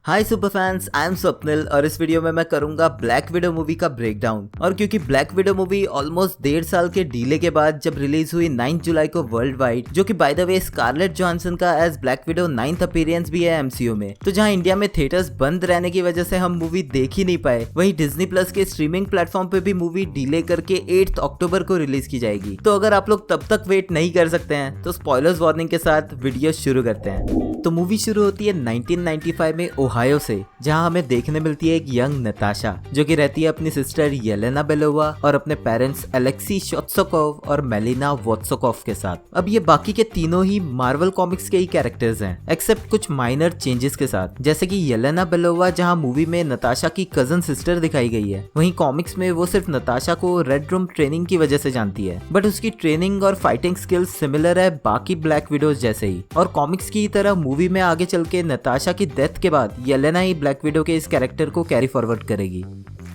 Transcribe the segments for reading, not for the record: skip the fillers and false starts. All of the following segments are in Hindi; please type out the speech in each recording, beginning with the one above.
Hi super fans, I am Swapnil और इस वीडियो में मैं करूंगा ब्लैक विडो मूवी का ब्रेकडाउन। और क्योंकि ब्लैक विडो मूवी ऑलमोस्ट 1.5 साल के डीले के बाद जब रिलीज हुई 9 जुलाई को वर्ल्ड वाइड, जो कि by the way Scarlett Johansson का as Black Widow 9th appearance भी है एमसीयू में, तो जहां इंडिया में थिएटर्स बंद रहने की वजह से हम मूवी देख ही नहीं पाए, वहीं डिज्नी प्लस के स्ट्रीमिंग प्लेटफॉर्म पे भी मूवी डिले करके 8 अक्टूबर को रिलीज की जाएगी। तो अगर आप लोग तब तक वेट नहीं कर सकते हैं तो स्पॉयलर्स वार्निंग के साथ वीडियो शुरू करते हैं। तो मूवी शुरू होती है 1995 में ओहायो से, जहां हमें देखने मिलती है एक यंग नताशा जो कि रहती है अपनी सिस्टर येलेना बेलोवा और अपने पेरेंट्स एलेक्सी शोत्सोकोव और मेलिना वोत्सोकोव के साथ। अब ये बाकी के तीनों ही मार्वल कॉमिक्स के ही कैरेक्टर्स हैं, एक्सेप्ट कुछ माइनर चेंजेस के साथ, जैसे कि येलेना बेलोवा जहां मूवी में नताशा की कजन सिस्टर दिखाई गई है, वहीं कॉमिक्स में वो सिर्फ नताशा को रेड रूम ट्रेनिंग की वजह से जानती है, बट उसकी ट्रेनिंग और फाइटिंग स्किल्स सिमिलर है बाकी ब्लैक विडोज जैसे ही। और कॉमिक्स की तरह मूवी में आगे चल के नताशा की डेथ के बाद येलेना ही ब्लैक विडो के इस कैरेक्टर को कैरी फॉरवर्ड करेगी।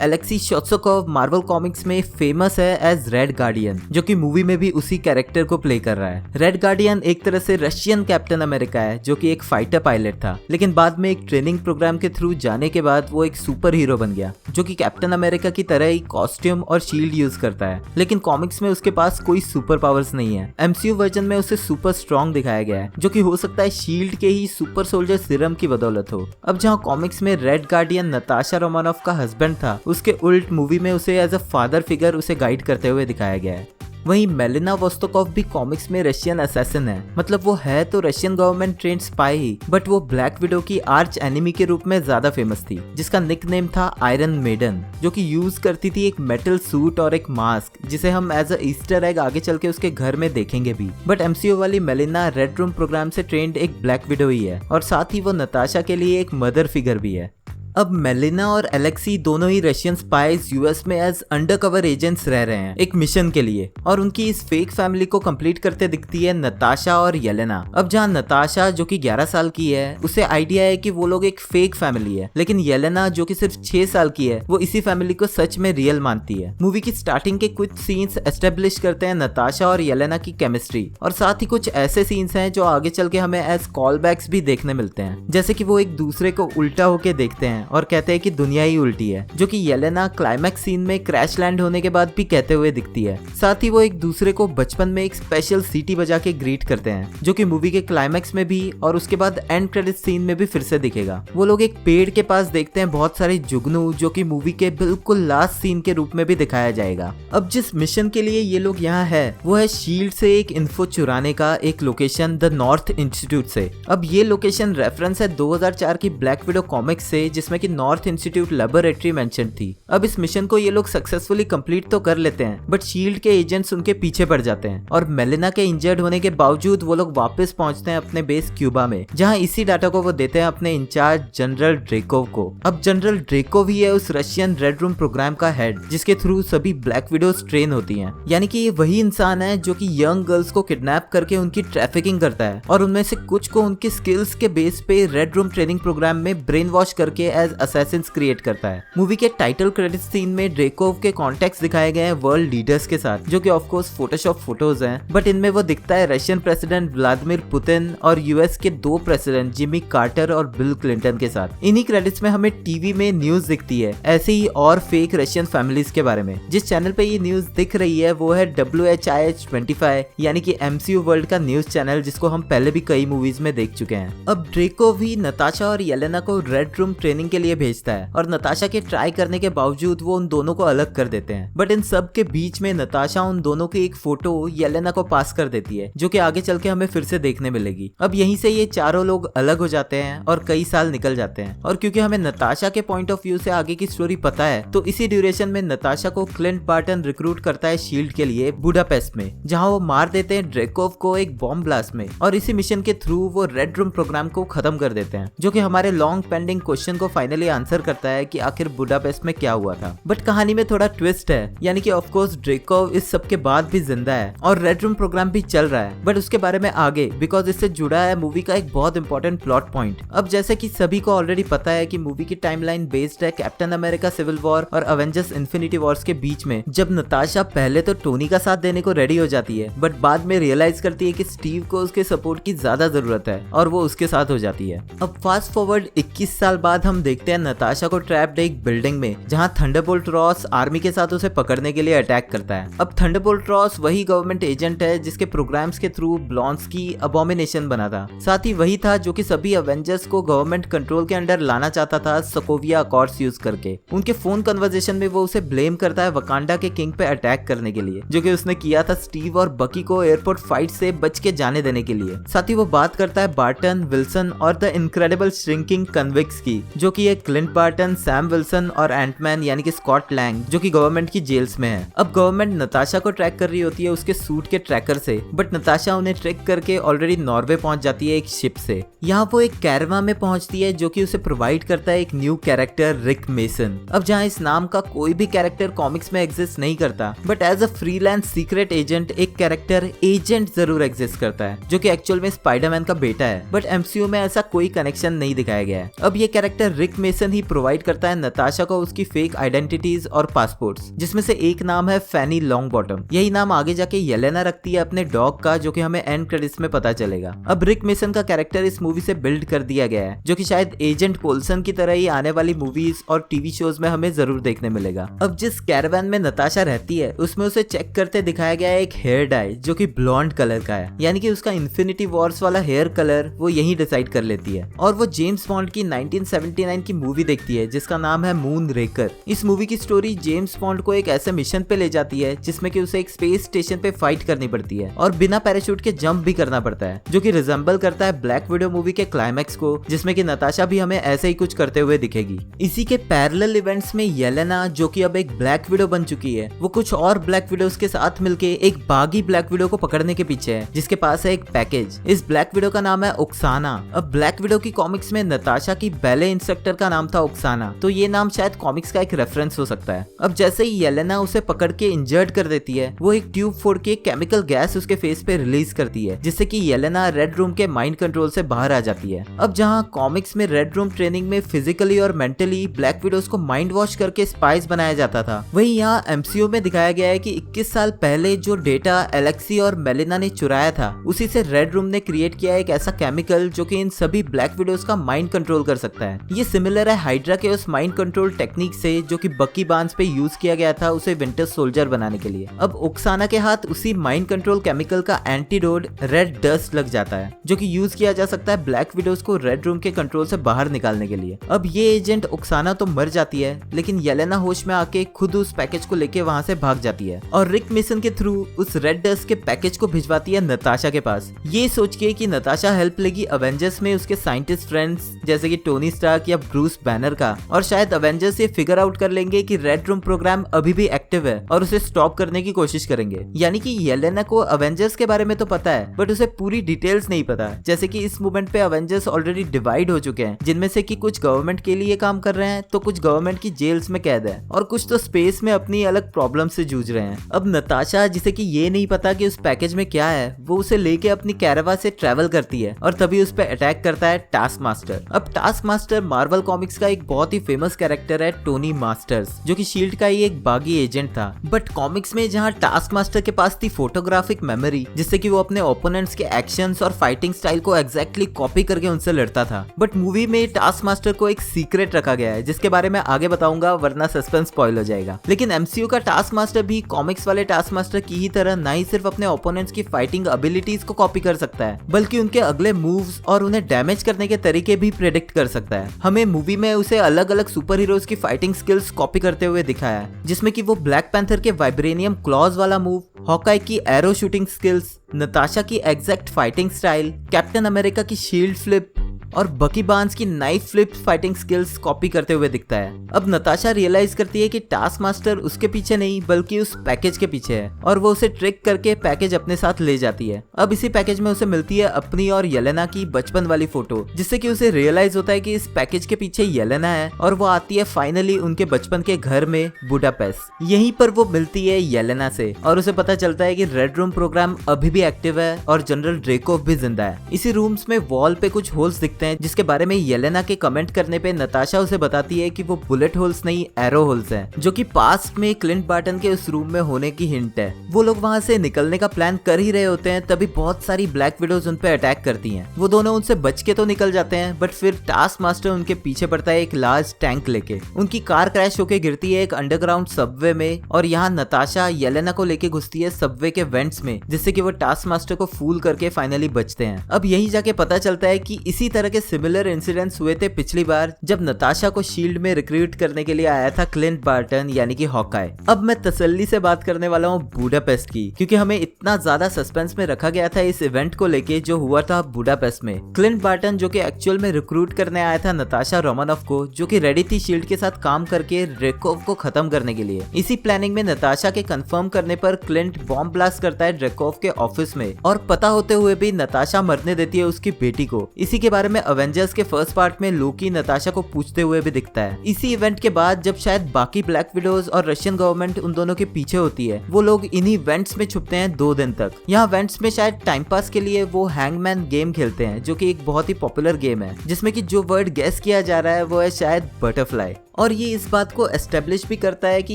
एलेक्सी शोत्सोकोव मार्वल कॉमिक्स में फेमस है एज रेड गार्डियन, जो कि मूवी में भी उसी कैरेक्टर को प्ले कर रहा है। रेड गार्डियन एक तरह से रशियन कैप्टन अमेरिका है, जो कि एक फाइटर पायलट था, लेकिन बाद में एक ट्रेनिंग प्रोग्राम के थ्रू जाने के बाद वो एक सुपर हीरो बन गया, जो कि कैप्टन अमेरिका की तरह ही कॉस्ट्यूम और शील्ड यूज करता है। लेकिन कॉमिक्स में उसके पास कोई सुपर पावर्स नहीं है। एमसीयू वर्जन में उसे सुपर स्ट्रॉन्ग दिखाया गया है, जो कि हो सकता है शील्ड के ही सुपर सोल्जर सीरम की बदौलत हो। अब जहाँ कॉमिक्स में रेड गार्डियन नताशा रोमानोफ का हस्बैंड था, उसके उल्ट मूवी में उसे एज अ फादर फिगर उसे गाइड करते हुए दिखाया गया है। वहीं मेलिना वोत्सोकोव भी कॉमिक्स में रशियन असैसिन है, मतलब वो है तो Russian government trend spy he, but वो ब्लैक विडो की आर्च एनिमी के रूप में ज्यादा फेमस थी, जिसका निकनेम था आयरन मेडन, जो कि यूज करती थी एक मेटल सूट और एक मास्क, जिसे हम एज अ ईस्टर एग आगे चल के उसके घर में देखेंगे भी। बट एमसीयू वाली मेलिना रेड रूम प्रोग्राम से ट्रेंड एक ब्लैक विडो ही है, और साथ ही वो नताशा के लिए एक मदर फिगर भी है। अब मेलिना और एलेक्सी दोनों ही रशियन स्पाइज यूएस में एज अंडरकवर एजेंट्स रह रहे हैं एक मिशन के लिए, और उनकी इस फेक फैमिली को कंप्लीट करते दिखती है नताशा और येलेना। अब जहां नताशा जो कि 11 साल की है, उसे आइडिया है कि वो लोग एक फेक फैमिली है, लेकिन येलेना जो कि सिर्फ 6 साल की है, वो इसी फैमिली को सच में रियल मानती है। मूवी की स्टार्टिंग के कुछ सीन्स एस्टेब्लिश करते हैं नताशा और येलेना की केमिस्ट्री, और साथ ही कुछ ऐसे सीन्स हैं जो आगे चल के हमें एज कॉल बैक्स भी देखने मिलते हैं, जैसे कि वो एक दूसरे को उल्टा होके देखते हैं और कहते हैं कि दुनिया ही उल्टी है, जो कि येलेना क्लाइमैक्स सीन में क्रैश लैंड होने के बाद भी कहते हुए दिखती है। साथ ही वो एक दूसरे को बचपन में एक स्पेशल सीटी बजा के ग्रीट करते हैं, जो कि मूवी के क्लाइमैक्स में भी और उसके बाद एंड क्रेडिट सीन में भी फिर से दिखेगा। वो लोग एक पेड़ के पास देखते हैं बहुत सारे जुगनू, जो कि मूवी के बिल्कुल लास्ट सीन के रूप में भी दिखाया जाएगा। अब जिस मिशन के लिए ये लोग यहाँ है, वो है शील्ड से एक इन्फो चुराने का एक लोकेशन द नॉर्थ इंस्टीट्यूट से। अब ये लोकेशन रेफरेंस है 2004 की ब्लैक विडो कॉमिक्स से, जिसमें कि नॉर्थ इंस्टीट्यूट लेबोरेटरी मेंशन थी। अब इस मिशन को ये लोग सक्सेसफुली कंप्लीट तो कर लेते हैं, बट शील्ड के एजेंट्स उनके पीछे पड़ जाते हैं, और मेलिना के इंजर्ड होने के बावजूद वो लोग वापस पहुंचते हैं अपने बेस क्यूबा में, जहां इसी डाटा को वो देते हैं अपने इंचार्ज जनरल ड्रेकोव को। अब जनरल ड्रेकोव ही है उस रशियन रेड रूम प्रोग्राम का हेड, जिसके थ्रू सभी ब्लैक विडोज ट्रेन होती हैं। यानी कि ये वही इंसान है जो कि यंग गर्ल्स को किडनैप करके उनकी ट्रैफिकिंग करता है, और उनमें से कुछ को उनकी स्किल्स के बेस पे रेड रूम ट्रेनिंग प्रोग्राम में ब्रेन वॉश करके एज असैसिन्स क्रिएट करता है। मूवी के टाइटल क्रेडिट सीन में ड्रेकोव के कॉन्टेक्ट्स दिखाए गए हैं वर्ल्ड लीडर्स के साथ, जो कि ऑफ कोर्स फोटोशॉप फोटोज हैं, बट इनमें वो दिखता है रशियन प्रेसिडेंट व्लादिमीर पुतिन और यूएस के 2 प्रेसिडेंट जिमी कार्टर और बिल क्लिंटन के साथ। इन्हीं क्रेडिट्स में हमें टीवी में न्यूज दिखती है ऐसे ही और फेक रशियन फैमिलीज के बारे में। जिस चैनल पे ये न्यूज दिख रही है वो है WHIH25, यानी कि एमसीयू वर्ल्ड का न्यूज चैनल, जिसको हम पहले भी कई मूवीज में देख चुके हैं। अब ड्रेकोव भी नताशा और येलेना को रेड रूम ट्रेनिंग के लिए भेजता है, और नताशा के ट्राई करने के बावजूद वो उन दोनों को अलग कर देते हैं, बट इन सब के बीच में नताशा उन दोनों की एक फोटो येलेना को पास कर देती है, जो कि आगे चल के हमें फिर से देखने मिलेगी। अब यहीं से ये चारों लोग अलग हो जाते हैं और कई साल निकल जाते हैं, और क्योंकि हमें नताशा के पॉइंट ऑफ व्यू से आगे की स्टोरी पता है, तो इसी ड्यूरेशन में नताशा को क्लिंट बार्टन रिक्रूट करता है शील्ड के लिए बुडापेस्ट में, जहां वो मार देते हैं ड्रेकोव को एक बॉम्ब ब्लास्ट में, और इसी मिशन के थ्रू वो रेड रूम प्रोग्राम को खत्म कर देते हैं, जो कि हमारे लॉन्ग पेंडिंग क्वेश्चन को फाइनली आंसर करता है कि आखिर बुडापेस्ट में क्या हुआ था। बट कहानी में थोड़ा ट्विस्ट है, यानी कि ऑफ कोर्स ड्रेकोव इस सब के बाद भी जिंदा है और रेड रूम प्रोग्राम भी चल रहा है, बट उसके बारे में आगे, बिकॉज इससे जुड़ा है मूवी का एक बहुत इंपॉर्टेंट प्लॉट पॉइंट। अब जैसे कि सभी को ऑलरेडी पता है कि मूवी की टाइमलाइन बेस्ड है कैप्टन अमेरिका सिविल वॉर और अवेंजर्स इन्फिनिटी वॉर्स के बीच में, जब नताशा पहले तो टोनी का साथ देने को रेडी हो जाती है, बट बाद में रियलाइज करती है कि स्टीव को उसके सपोर्ट की ज्यादा जरूरत है और वो उसके साथ हो जाती है। अब फास्ट फॉरवर्ड 21 साल बाद हम देखते हैं नताशा को ट्रैप्ड एक बिल्डिंग में, जहां थंडरबोल्ट रॉस आर्मी के साथ उसे पकड़ने के लिए अटैक करता है। अब थंडरबोल्ट रॉस वही गवर्नमेंट एजेंट है जिसके प्रोग्राम्स के थ्रू ब्लॉन्स्की अबोमिनेशन बना था, साथ ही वही था जो कि सभी अवेंजर्स को गवर्नमेंट कंट्रोल के अंडर लाना चाहता था सोकोविया अकॉर्ड्स यूज करके। उनके फोन कन्वर्सेशन में वो उसे ब्लेम करता है वकांडा के किंग पे अटैक करने के लिए, जो कि उसने किया था स्टीव और बकी को एयरपोर्ट फाइट से बच के जाने देने के लिए। साथ ही वो बात करता है बार्टन, विल्सन और द इनक्रेडिबल श्रिंकिंग कन्विक्स की, जो कि एक क्लिंट बार्टन, सैम विल्सन और एंटमैन यानी कि स्कॉट लैंग, जो कि गवर्नमेंट की जेल्स में है। अब गवर्नमेंट नताशा को ट्रैक कर रही होती है उसके सूट के ट्रैकर से, बट नताशा उन्हें ट्रैक करके ऑलरेडी नॉर्वे पहुंच जाती है एक शिप से। यहाँ वो एक कैरवा में पहुंचती है जो कि उसे प्रोवाइड करता है एक न्यू कैरेक्टर रिक मेसन। अब जहाँ इस नाम का कोई भी कैरेक्टर कॉमिक्स में एग्जिस्ट नहीं करता, but as a freelance secret agent एक कैरेक्टर एजेंट जरूर एग्जिस्ट करता है, जो कि एक्चुअल में स्पाइडरमैन का बेटा है, बट एमसीयू में ऐसा कोई कनेक्शन नहीं दिखाया गया है। अब ये कैरेक्टर रिक मेसन ही प्रोवाइड करता है नताशा को उसकी फेक आइडेंटिटीज और पासपोर्ट्स, जिसमें से एक नाम है फैनी लॉन्गबॉटम। यही नाम आगे जाके येलेना रखती है अपने डॉग का, जो कि हमें एंड क्रेडिट्स में पता चलेगा। अब रिक मेसन का कैरेक्टर इस मूवी से बिल्ड कर दिया गया है, जो कि शायद एजेंट पोल्सन की तरह ही आने वाली मूवीज और टीवी शोज में हमें जरूर देखने मिलेगा। अब जिस कैरावान में नताशा रहती है उसमें उसे चेक करते दिखाया गया है एक हेयर डाई, जो कि ब्लॉन्ड कलर का है, यानी कि उसका इन्फिनिटी वॉर्स वाला हेयर कलर वो यही डिसाइड कर लेती है। और वो जेम्स बॉन्ड की 1979 की मूवी देखती है जिसका नाम है मून रेकर। इस मूवी की स्टोरी जेम्स बॉन्ड को एक ऐसे मिशन पे ले जाती है जिसमें कि उसे एक स्पेस स्टेशन पे फाइट करनी पड़ती है और बिना पैराशूट के जंप भी करना पड़ता है, जो कि रिजेंबल करता है ब्लैक विडो मूवी के क्लाइमैक्स को, जिसमें कि नताशा भी हमें ऐसे ही कुछ करते हुए दिखेगी। इसी के पैरेलल इवेंट्स में येलेना, जो कि अब एक ब्लैक विडो बन चुकी है, वो कुछ और ब्लैक विडोज के साथ मिलके एक बागी ब्लैक विडो को पकड़ने के पीछे है, जिसके पास है एक पैकेज। इस ब्लैक विडो का नाम है ओक्साना। अब ब्लैक विडो की कॉमिक्स में नताशा की बैले इंस्ट्रक्टर का नाम था ओक्साना, तो ये नाम शायद कॉमिक्स का एक रेफरेंस हो सकता है। अब जैसे ही येलेना उसे पकड़ के इंजर्ड कर देती है, वो एक ट्यूब फोड़ के केमिकल गैस उसके फेस पे रिलीज करती है, जिससे कि येलेना रेड रूम के माइंड कंट्रोल से बाहर आ जाती है। अब जहाँ कॉमिक्स में रेड रूम ट्रेनिंग में फिजिकली और मेंटली ब्लैक विडोज को माइंड वॉश करके स्पाइस बनाया जाता था, वही यहाँ एमसीयू में दिखाया गया है कि 21 साल पहले जो डेटा एलेक्सी और मेलिना ने चुराया था, उसी से रेड रूम ने क्रिएट किया एक ऐसा केमिकल जो कि इन सभी ब्लैक विडोज का माइंड कंट्रोल कर सकता है। ये सिमिलर है हाइड्रा के उस माइंड कंट्रोल टेक्निक से जो कि बकी बार्न्स पे यूज किया गया था उसे विंटर सोल्जर बनाने के लिए। अब ओक्साना के हाथ उसी माइंड कंट्रोल केमिकल का एंटीडोट रेड डस्ट लग जाता है, जो कि यूज किया जा सकता है ब्लैक विडोज को रेड रूम के कंट्रोल से बाहर निकालने के लिए। अब ये एजेंट ओक्साना तो मर जाती है, लेकिन येलेना होश में आके खुद उस पैकेज को लेके वहां से भाग जाती है और रिक मेसन के थ्रू उस रेड डस्ट के पैकेज को भिजवाती है नताशा के पास, ये सोच के कि नताशा हेल्प लेगी अवेंजर्स में उसके साइंटिस्ट फ्रेंड्स जैसे कि टोनी स्टार्क या ब्रूस बैनर का, और शायद अवेंजर्स ये फिगर आउट कर लेंगे कि रेड रूम प्रोग्राम अभी भी एक्टिव है और उसे स्टॉप करने की कोशिश करेंगे। यानी कि येलेना को अवेंजर्स के बारे में तो पता है, बट उसे पूरी डिटेल्स नहीं पता। जैसे कि इस मूवमेंट पे अवेंजर्स ऑलरेडी डिवाइड हो चुके हैं, जिनमें से कि कुछ गवर्नमेंट के लिए काम कर रहे हैं तो कुछ गवर्नमेंट की जेल्स में कैद है और कुछ तो स्पेस में अपनी अलग प्रॉब्लम से जूझ रहे हैं। अब नताशा, जिसे कि ये नहीं पता कि उस पैकेज में क्या है, वो उसे लेके अपनी कैरावा से ट्रेवल करती है और तभी उस पर अटैक करता है टास्क मास्टर। अब टास्क मास्टर मार्वल कॉमिक्स का एक बहुत ही फेमस कैरेक्टर है टोनी मास्टर्स, जो कि शील्ड का ही एक बागी एजेंट था। बट कॉमिक्स में जहाँ टास्क मास्टर के पास थी फोटोग्राफिक मेमोरी, जिससे कि वो अपने ओपोनेंट्स के एक्शंस और फाइटिंग स्टाइल को एग्जैक्टली कॉपी करके उनसे लड़ता था, बट मूवी में टास्क मास्टर को एक सीक्रेट रखा गया है जिसके बारे में आगे बताऊंगा, वरना सस्पेंस स्पॉइल हो जाएगा। लेकिन एमसीयू का टास्क मास्टर भी कॉमिक्स वाले टास्क मास्टर की ही तरह ना ही सिर्फ अपने ओपोनेंट्स की फाइटिंग एबिलिटीज को कॉपी कर सकता है, बल्कि उनके अगले मूव्स और उन्हें डैमेज करने के तरीके भी प्रेडिक्ट कर सकता है। हमें मूवी में उसे अलग अलग सुपर हीरोज की फाइटिंग स्किल्स कॉपी करते हुए दिखाया है, जिसमें कि वो ब्लैक पैंथर के वाइब्रेनियम क्लॉज वाला मूव, हॉकाई की एरो शूटिंग स्किल्स, नताशा की exact fighting style, captain America की शील्ड फ्लिप, और बकी बार्न्स की knife flip fighting skills copy करते हुए दिखता है। अब नताशा रियलाइज करती है कि टास्क मास्टर उसके पीछे नहीं बल्कि उस पैकेज के पीछे है और वो उसे ट्रिक करके पैकेज अपने साथ ले जाती है। अब इसी पैकेज में उसे मिलती है अपनी और येलेना की बचपन वाली फोटो, जिससे कि उसे रियलाइज होता है कि इस पैकेज के पीछे येलेना है और वो आती है फाइनली उनके बचपन के घर में बुडापेस्ट। यहीं पर वो मिलती है येलेना से और उसे पता चलता है कि रेड रूम प्रोग्राम अभी भी एक्टिव है और जनरल ड्रेकोव भी जिंदा है। इसी रूम्स में वॉल पे कुछ होल्स दिखते हैं जिसके बारे में येलेना के कमेंट करने पे नताशा उसे बताती है कि वो बुलेट होल्स नहीं एरो होल्स हैं, जो कि पास्ट में क्लिंट बार्टन के उस रूम में होने की हिंट है। वो लोग वहां से निकलने का प्लान कर ही रहे होते हैं तभी बहुत सारी ब्लैक विडोज उन पे अटैक करती हैं। वो दोनों उनसे बच के तो निकल जाते हैं बट फिर टास्क मास्टर उनके पीछे पड़ता है एक लार्ज टैंक लेके। उनकी कार क्रैश होके गिरती है एक अंडरग्राउंड सबवे में और यहाँ नताशा येलेना को लेके घुसती है सबवे के वेंट्स में, जिससे कि वो टास्क मास्टर को फूल करके फाइनली बचते हैं। अब यही जाके पता चलता है कि इसी तरह के सिमिलर इंसिडेंट्स हुए थे पिछली बार जब नताशा को शील्ड में रिक्रूट करने के लिए आया था क्लिंट बार्टन यानी कि हॉकाई। अब मैं तसल्ली से बात करने वाला हूँ बुडापेस्ट की, क्योंकि हमें इतना ज्यादा सस्पेंस में रखा गया था इस इवेंट को लेके जो हुआ था बुडापेस्ट में। क्लिंट बार्टन जो कि एक्चुअल में रिक्रूट करने आया था नताशा रोमानोव को, जो कि रेडी थी शील्ड के साथ काम करके ड्रेकोव को खत्म करने के लिए। इसी प्लानिंग में नताशा के कंफर्म करने पर क्लिंट बॉम्ब ब्लास्ट करता है ड्रेकोव के ऑफिस में और पता होते हुए भी नताशा मरने देती है उसकी बेटी को। इसी के बारे में अवेंजर्स के फर्स्ट पार्ट में लोकी नताशा को पूछते हुए भी दिखता है। इसी इवेंट के बाद जब शायद बाकी ब्लैक विडोज और रशियन गवर्नमेंट उन दोनों के पीछे होती है, वो लोग इन्हीं वेंट्स में छुपते हैं 2 दिन तक। यहाँ वेंट्स में शायद टाइम पास के लिए वो हैंगमैन गेम खेलते हैं, जो कि एक बहुत ही पॉपुलर गेम है जिसमें कि जो वर्ड गेस किया जा रहा है वो है शायद बटरफ्लाई। और ये इस बात को एस्टेब्लिश भी करता है कि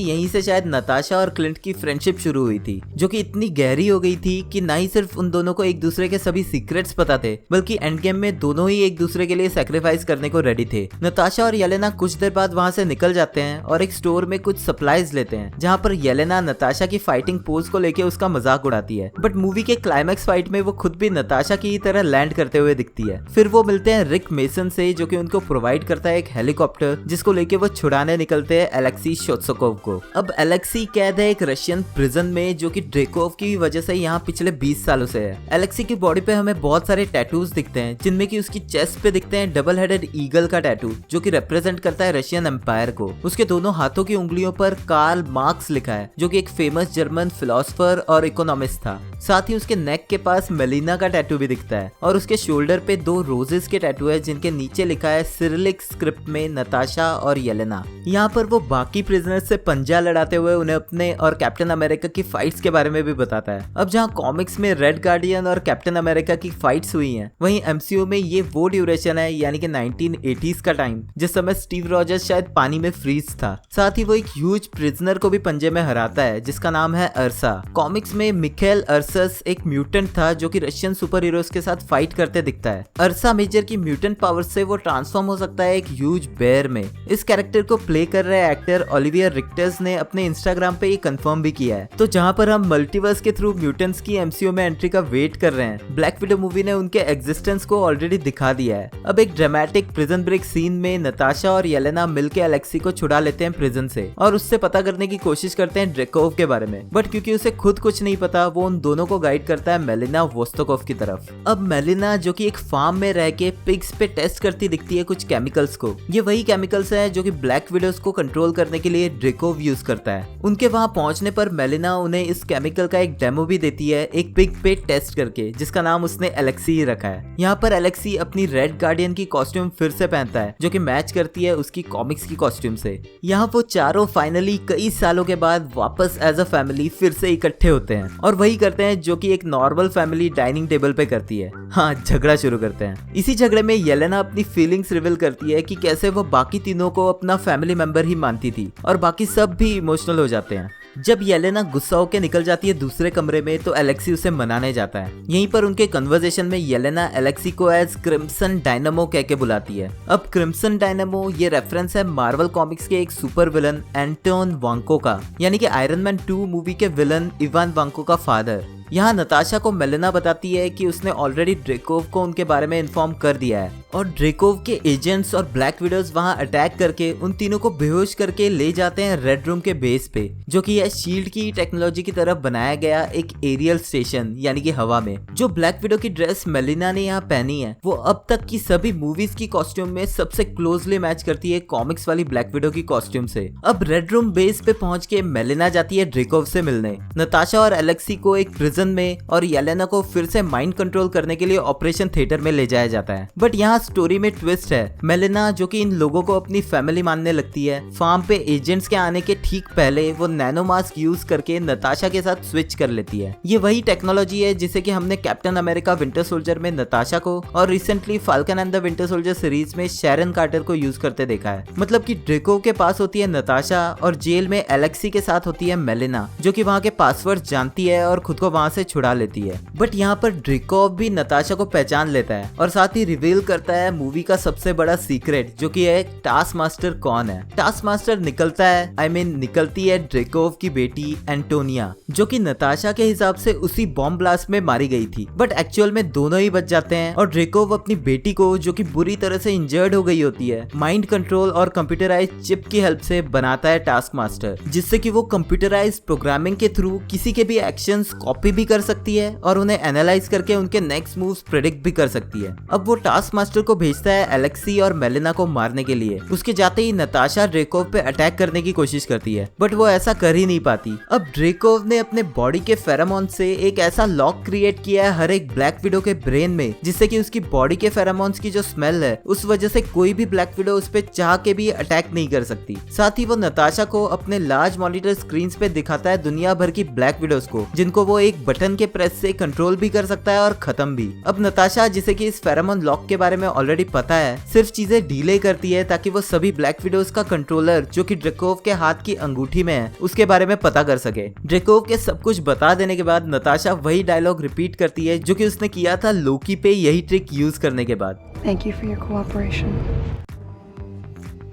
यहीं से शायद नताशा और क्लिंट की फ्रेंडशिप शुरू हुई थी, जो कि इतनी गहरी हो गई थी कि ना ही सिर्फ उन दोनों को एक दूसरे के सभी सीक्रेट्स पता थे बल्कि एंड गेम में दोनों ही एक दूसरे के लिए सैक्रिफाइस करने को रेडी थे। नताशा और येलेना कुछ देर बाद वहां से निकल जाते हैं और एक स्टोर में कुछ सप्लाईज लेते हैं, जहां पर येलेना नताशा की फाइटिंग पोज को लेके उसका मजाक उड़ाती है। बट मूवी के क्लाइमैक्स फाइट में वो खुद भी नताशा की ही तरह लैंड करते हुए दिखती है। फिर वो मिलते हैं रिक मेसन से, जो कि उनको प्रोवाइड करता है एक हेलीकॉप्टर जिसको लेके वो छुड़ाने निकलते हैं एलेक्सी शोत्सकोव को। अब एलेक्सी कैद है एक रशियन प्रिजन में, जो कि ड्रेकोव की वजह से यहाँ पिछले 20 सालों से है। एलेक्सी की बॉडी पे हमें बहुत सारे टैटूज दिखते हैं, जिनमें कि उसकी चेस्ट पे दिखते हैं डबल हेडेड ईगल का टैटू, जो कि रिप्रेजेंट करता है रशियन एम्पायर को। उसके दोनों हाथों की उंगलियों पर कार्ल मार्क्स लिखा है, जो कि एक फेमस जर्मन फिलोसोफर और इकोनॉमिस्ट था। साथ ही उसके नेक के पास मेलिना का टैटू भी दिखता है और उसके शोल्डर पे 2 रोजेस के टैटू है, जिनके नीचे लिखा है सिरिलिक स्क्रिप्ट में नताशा और येलेना। यहाँ पर वो बाकी प्रिजनर्स से पंजा लड़ाते हुए उन्हें अपने और कैप्टन अमेरिका की फाइट्स के बारे में भी बताता है। अब जहाँ कॉमिक्स में रेड गार्डियन और कैप्टन अमेरिका की फाइट्स हुई हैं, वहीं एमसीयू में ये वो ड्यूरेशन है यानी कि 1980s का टाइम, जिस समय स्टीव रॉजर्स शायद पानी में फ्रीज था। साथ ही वो एक ह्यूज प्रिजनर को भी पंजे में हराता है जिसका नाम है अर्सा। कॉमिक्स में मिखेल अर्सस एक म्यूटेंट था जो कि रशियन सुपर हीरोज के साथ फाइट करते दिखता है। अर्सा मेजर की म्यूटेंट पावर से वो ट्रांसफॉर्म हो सकता है एक ह्यूज बेयर में। इस कैरेक्टर को प्ले कर रहे एक्टर ओलिवियर रिक्टर्स ने अपने इंस्टाग्राम पे ये कंफर्म भी किया है। तो जहां पर हम मल्टीवर्स के थ्रू म्यूटेंट्स की एमसीयू में एंट्री का वेट कर रहे हैं, ब्लैक विडो मूवी ने उनके एग्जिस्टेंस को ऑलरेडी दिखा दिया है। अब एक ड्रामेटिक प्रिजन ब्रेक सीन में नताशा और येलेना मिलकर एलेक्सी को छुड़ा लेते हैं प्रिजन से और उससे पता करने की कोशिश करते हैं ड्रेकोव के बारे में। बट क्योंकि उसे खुद कुछ नहीं पता, वो उन दोनों को गाइड करता है मेलिना वोस्तोकोव की तरफ। अब मेलिना जो कि एक फार्म में रह के पिग्स पे टेस्ट करती दिखती है कुछ केमिकल्स को। ये वही केमिकल्स हैं जो कि ब्लैक विडोज को कंट्रोल करने के लिए ड्रेकोव यूज करता है। उनके वहां पहुंचने पर मेलिना उन्हें इस केमिकल का एक डेमो भी देती है एक पिग पे टेस्ट करके, जिसका नाम उसने एलेक्सी ही रखा है। यहाँ पर एलेक्सी अपनी रेड गार्डियन की कॉस्ट्यूम फिर से पहनता है, जो कि मैच करती है उसकी कॉमिक्स की कॉस्ट्यूम से। यहाँ वो चारों फाइनली कई सालों के बाद वापस एज अ फैमिली फिर से इकट्ठे होते हैं और वही करते हैं जो कि एक नॉर्मल फैमिली डाइनिंग टेबल पे करती है। हाँ, झगड़ा शुरू करते हैं। इसी झगड़े में येलेना अपनी फीलिंग्स रिवील करती है कि कैसे वो बाकी तीनों को अपना फैमिली मेंबर ही मानती थी और बाकी सब भी इमोशनल हो जाते हैं। जब येलेना गुस्सा होकर निकल जाती है दूसरे कमरे में तो एलेक्सी उसे मनाने जाता है। यहीं पर उनके कन्वर्सेशन में येलेना एलेक्सी को एज क्रिम्सन डायनामो कह के बुलाती है। अब क्रिम्सन डायनामो ये रेफरेंस है मार्वल कॉमिक्स के एक सुपर विलन एंटोन वांको का, यानी कि आयरन मैन 2 मूवी के विलन इवान वांको का फादर। यहाँ नताशा को मेलेना बताती है कि उसने ऑलरेडी ड्रेकोव को उनके बारे में इन्फॉर्म कर दिया है और ड्रेकोव के एजेंट्स और ब्लैक विडोज वहाँ अटैक करके उन तीनों को बेहोश करके ले जाते हैं रेड रूम के बेस पे, जो कि है शील्ड की टेक्नोलॉजी की तरफ बनाया गया एक एरियल स्टेशन यानी कि हवा में। जो ब्लैक विडो की ड्रेस मेलिना ने यहाँ पहनी है वो अब तक की सभी मूवीज की कॉस्ट्यूम में सबसे क्लोजली मैच करती है कॉमिक्स वाली ब्लैक विडो की कॉस्ट्यूम से। अब रेड रूम बेस पे पहुंच के मेलिना जाती है ड्रेकोव से मिलने। नताशा और एलेक्सी को एक प्रिजन में और येलेना को फिर से माइंड कंट्रोल करने के लिए ऑपरेशन थिएटर में ले जाया जाता है। बट यहाँ स्टोरी में ट्विस्ट है। मेलिना जो कि इन लोगों को अपनी फैमिली मानने लगती है, फार्म पे एजेंट्स के आने के ठीक पहले वो नैनो मास्क यूज करके नताशा के साथ स्विच कर लेती है। ये वही टेक्नोलॉजी है जिसे कि हमने कैप्टन अमेरिका विंटर सोल्जर में नताशा को और recently falcon and the winter soldier series में शैरन कार्टर को यूज करते देखा है। मतलब कि ड्रेकोव के पास होती है नताशा और जेल में एलेक्सी के साथ होती है मेलिना, जो कि वहाँ के पासवर्ड जानती है और खुद को वहाँ से छुड़ा लेती है। बट यहाँ पर ड्रेकोव भी नताशा को पहचान लेता है और साथ ही रिवील करता है मूवी का सबसे बड़ा सीक्रेट, जो कि है टास्क मास्टर कौन है। टास्क मास्टर निकलता है निकलती है ड्रेकोव की बेटी एंटोनिया, जो कि नताशा के हिसाब से उसी बॉम्ब ब्लास्ट में मारी गई थी। बट एक्चुअल में दोनों ही बच जाते हैं और ड्रेकोव अपनी बेटी को, जो कि बुरी तरह से इंजर्ड हो गई होती है, माइंड कंट्रोल और कंप्यूटराइज्ड चिप की हेल्प से बनाता है टास्क मास्टर, जिससे कि वो कंप्यूटराइज्ड प्रोग्रामिंग के थ्रू किसी के भी एक्शंस कॉपी भी कर सकती है और उन्हें एनालाइज करके उनके नेक्स्ट मूव्स प्रेडिक्ट भी कर सकती है। अब वो टास्क मास्टर को भेजता है एलेक्सी और मेलिना को मारने के लिए। उसके जाते ही नताशा ड्रेकोव पे अटैक करने की कोशिश करती है, बट वो ऐसा कर ही नहीं पाती। अब ड्रेकोव ने अपने बॉडी के फेरोमोन से एक ऐसा लॉक क्रिएट किया है हर एक ब्लैक विडो के ब्रेन में, जिससे कि उसकी बॉडी के फेरोमोन्स की जो स्मेल है उस वजह से कोई भी ब्लैक विडो उस पे चाह के भी अटैक नहीं कर सकती। साथ ही वो नताशा को अपने लार्ज मॉनिटर स्क्रीन पे दिखाता है दुनिया भर की ब्लैक विडोज को, जिनको वो एक बटन के प्रेस से कंट्रोल भी कर सकता है और खत्म भी। अब नताशा, जिसे कि इस फेरोमोन लॉक के बारे में ऑलरेडी पता है, सिर्फ चीजें डीले करती है ताकि वो सभी ब्लैक विडोज का कंट्रोलर, जो कि ड्रेकोव के हाथ की अंगूठी में है, उसके बारे में पता कर सके। ड्रेकोव के सब कुछ बता देने के बाद नताशा वही डायलॉग रिपीट करती है जो कि उसने किया था लोकी पे यही ट्रिक यूज करने के बाद। Thank you for your cooperation.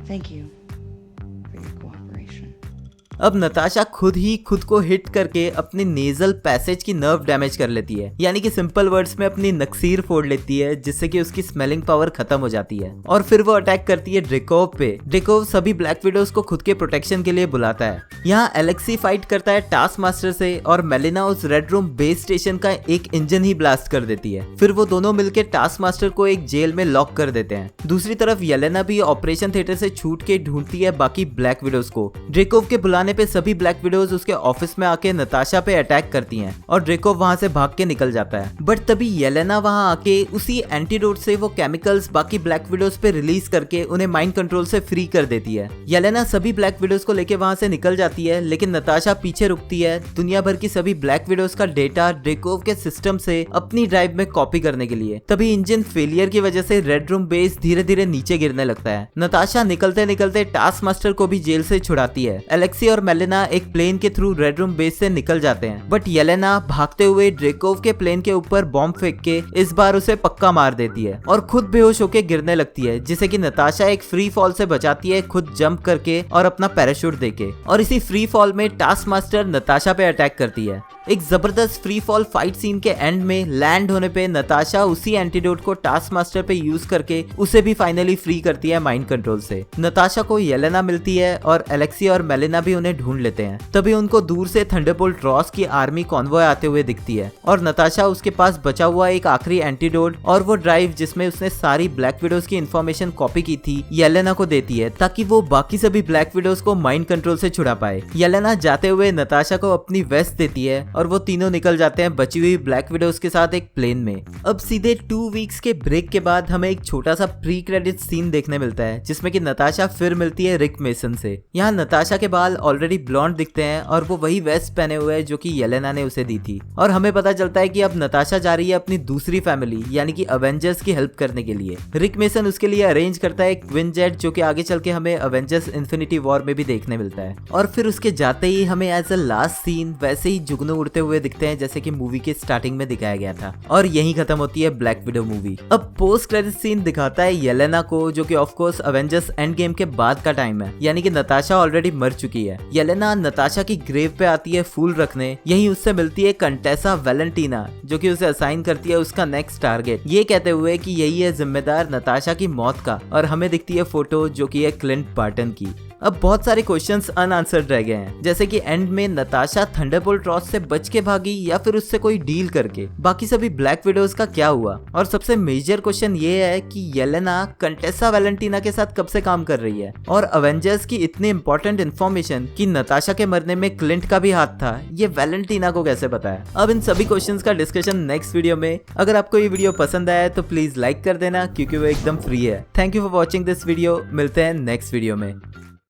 Thank you for your cooperation. अब नताशा खुद ही खुद को हिट करके अपनी नेजल पैसेज की नर्व डैमेज कर लेती है, यानी कि सिंपल वर्ड्स में अपनी नक्सीर फोड़ लेती है, जिससे कि उसकी स्मेलिंग पावर खत्म हो जाती है। और फिर वो अटैक करती है ड्रेकोव पे। ड्रेकोव सभी ब्लैक विडोज को खुद के प्रोटेक्शन के लिए बुलाता है। यहाँ एलेक्सी फाइट करता है टास्क मास्टर से और मेलिना उस रेड रूम बेस स्टेशन का एक इंजन ही ब्लास्ट कर देती है। फिर वो दोनों मिलकर टास्क मास्टर को एक जेल में लॉक कर देते हैं। दूसरी तरफ येलेना भी ऑपरेशन थिएटर से छूट के ढूंढती है बाकी ब्लैक विडोज को। ड्रेकोव के बुलाने पे सभी ब्लैक विडोज उसके ऑफिस में आके नताशा पे अटैक करती हैं और ड्रेकोव वहां से भाग के निकल जाता है। बट तभी येलेना वहां आके उसी एंटीडोट से वो केमिकल्स बाकी ब्लैक विडोज पे रिलीज करके उन्हें माइंड कंट्रोल से फ्री कर देती है। येलेना सभी ब्लैक विडोज को लेके वहां से निकल जाती है, लेकिन नताशा पीछे रुकती है दुनिया भर की सभी ब्लैक विडोज का डेटा ड्रेकोव के सिस्टम से अपनी ड्राइव में कॉपी करने के लिए। तभी इंजन फेलियर की वजह से रेड रूम बेस धीरे धीरे नीचे गिरने लगता है। नताशा निकलते निकलते टास्क मास्टर को भी जेल से छुड़ाती है। एलेक्सी और मेलिना एक प्लेन के थ्रू रेड रूम बेस से निकल जाते हैं, बट येलेना भागते हुए ड्रेकोव के प्लेन के ऊपर बॉम्ब फेंक के इस बार उसे पक्का मार देती है और खुद बेहोश होके गिरने लगती है, जिसे कि नताशा एक फ्री फॉल से बचाती है खुद जंप करके और अपना पैराशूट देके। और इसी फ्री फॉल में टास्क मास्टर नताशा पे अटैक करती है। एक जबरदस्त फ्री फॉल फाइट सीन के एंड में लैंड होने पे नताशा उसी एंटीडोट को टास्क मास्टर पे यूज करके उसे भी फाइनली फ्री करती है माइंड कंट्रोल से। नताशा को येलेना मिलती है और एलेक्सी और मेलिना भी उन्हें ढूंढ लेते हैं। तभी उनको दूर से थंडरबोल्ट रॉस की आर्मी कॉन्वॉय आते हुए दिखती है और नताशा उसके पास बचा हुआ एक आखिरी एंटीडोट और वो ड्राइव जिसमें उसने सारी ब्लैक विडोज की इंफॉर्मेशन कॉपी की थी येलेना को देती है, ताकि वो बाकी सभी ब्लैक विडोज को माइंड कंट्रोल से छुड़ा पाए। येलेना जाते हुए नताशा को अपनी वेस्ट देती है और वो तीनों निकल जाते हैं बची हुई ब्लैक विडोज के साथ एक प्लेन में। अब सीधे 2 वीक्स के ब्रेक के बाद हमें एक छोटा सा प्री क्रेडिट सीन देखने मिलता है, जिसमें कि नताशा फिर मिलती है रिक मेसन से। यहाँ नताशा के बाल ऑलरेडी ब्लॉन्ड दिखते हैं और वो वही वेस्ट पहने हुए है जो कि येलेना ने उसे दी थी। और हमें पता चलता है कि अब नताशा जा रही है अपनी दूसरी फैमिली यानी कि अवेंजर्स की हेल्प करने के लिए। रिक मेसन उसके लिए अरेंज करता है एक ट्विन जेट, जो कि आगे चल के हमें अवेंजर्स इन्फिनिटी वॉर में भी देखने मिलता है। और फिर उसके जाते ही हमें एज अ लास्ट सीन वैसे ही जुगनू उड़ते हुए दिखते हैं जैसे कि मूवी के स्टार्टिंग में दिखाया गया था, और यहीं खत्म होती है ब्लैक विडो मूवी। अब पोस्ट क्रेडिट सीन दिखाता है येलेना को, जो कि of course Avengers end game के बाद का टाइम है, यानी कि नताशा ऑलरेडी मर चुकी है। येलेना नताशा की ग्रेव पे आती है फूल रखने, यहीं उससे मिलती है कंटेसा वैलेंटीना जो कि उसे असाइन करती है उसका नेक्स्ट टारगेट, ये कहते हुए कि यही है जिम्मेदार नताशा की मौत का। और हमें दिखती है फोटो जो कि है क्लिंट बार्टन की। अब बहुत सारे क्वेश्चंस अनआंसर्ड रह गए हैं, जैसे कि एंड में नताशा थंडरबोल्ट रॉस से बच के भागी या फिर उससे कोई डील करके। बाकी सभी ब्लैक विडोज का क्या हुआ? और सबसे मेजर क्वेश्चन ये है कि येलेना कंटेसा वैलेंटीना के साथ कब से काम कर रही है, और अवेंजर्स की इतनी इंपॉर्टेंट इन्फॉर्मेशन कि नताशा के मरने में क्लिंट का भी हाथ था, ये वैलेंटीना को कैसे पता है? अब इन सभी क्वेश्चंस का डिस्कशन नेक्स्ट वीडियो में। अगर आपको ये वीडियो पसंद आया तो प्लीज लाइक कर देना क्योंकि वो एकदम फ्री है। Thank you for watching this video, मिलते हैं नेक्स्ट वीडियो में।